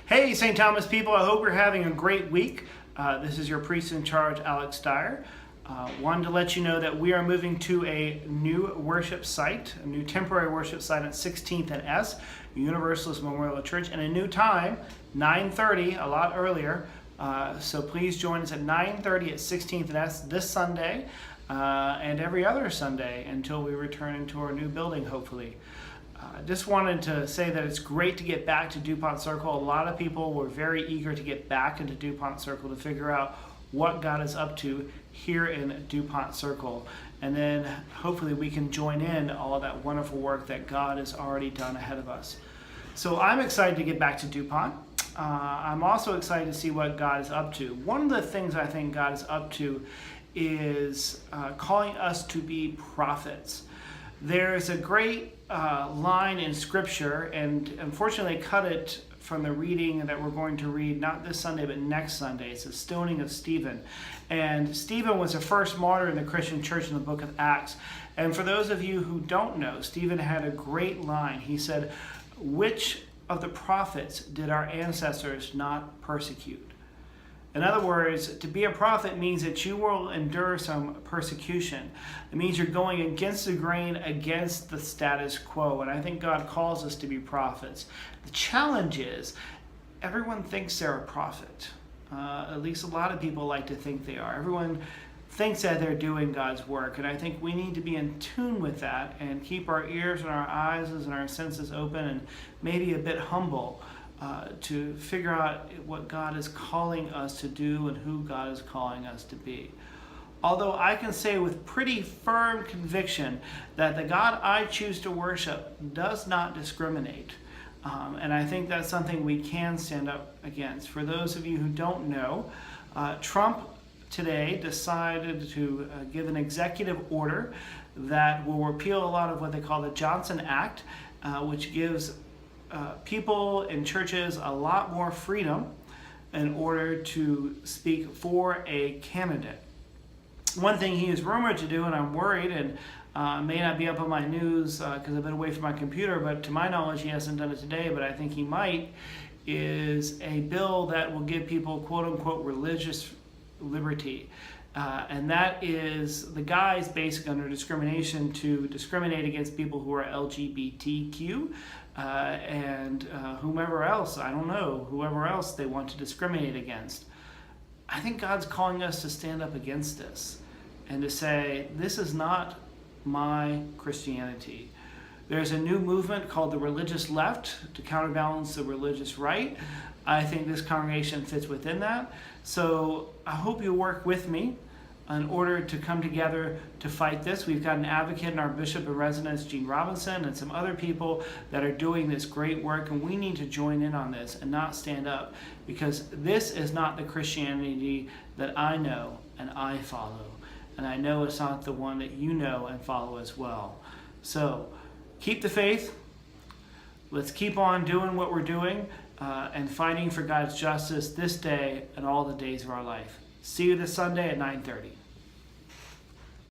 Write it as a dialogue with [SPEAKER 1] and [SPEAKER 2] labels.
[SPEAKER 1] Hey, St. Thomas people, I hope you're having a great week. This is your priest in charge, Alex Dyer. Wanted to let you know that we are moving to a new worship site, a new temporary worship site at 16th and S, Universalist Memorial Church, and a new time, 9:30, a lot earlier. So please join us at 9:30 at 16th and S this Sunday and every other Sunday until we return into our new building, hopefully. Just wanted to say that it's great to get back to DuPont Circle. A lot of people were very eager to get back into DuPont Circle to figure out what God is up to here in DuPont Circle. And then hopefully we can join in all of that wonderful work that God has already done ahead of us. So I'm excited to get back to DuPont. I'm also excited to see what God is up to. One of the things I think God is up to is calling us to be prophets. There's a great line in Scripture, and unfortunately I cut it from the reading that we're going to read, not this Sunday, but next Sunday. It's the stoning of Stephen. And Stephen was the first martyr in the Christian church in the book of Acts. And for those of you who don't know, Stephen had a great line. He said, "Which of the prophets did our ancestors not persecute?" In other words, to be a prophet means that you will endure some persecution. It means you're going against the grain, against the status quo. And I think God calls us to be prophets. The challenge is, everyone thinks they're a prophet. At least a lot of people like to think they are. Everyone thinks that they're doing God's work. And I think we need to be in tune with that and keep our ears and our eyes and our senses open and maybe a bit humble. To figure out what God is calling us to do and who God is calling us to be. Although I can say with pretty firm conviction that the God I choose to worship does not discriminate. And I think that's something we can stand up against. For those of you who don't know, Trump today decided to give an executive order that will repeal a lot of what they call the Johnson Act, which gives people in churches a lot more freedom in order to speak for a candidate. One thing he is rumored to do, and I'm worried, and may not be up on my news because I've been away from my computer, but to my knowledge he hasn't done it today, but I think he might, is a bill that will give people quote-unquote religious liberty. And that is the guise basically under discrimination to discriminate against people who are LGBTQ and whomever else, I don't know, whoever else they want to discriminate against. I think God's calling us to stand up against this and to say, this is not my Christianity. There's a new movement called the religious left to counterbalance the religious right. I think this congregation fits within that. So I hope you work with me in order to come together to fight this. We've got an advocate in our Bishop in Residence, Gene Robinson, and some other people that are doing this great work, and we need to join in on this and not stand up, because this is not the Christianity that I know and I follow. And I know it's not the one that you know and follow as well. So keep the faith. Let's keep on doing what we're doing and fighting for God's justice this day and all the days of our life. See you this Sunday at 9:30.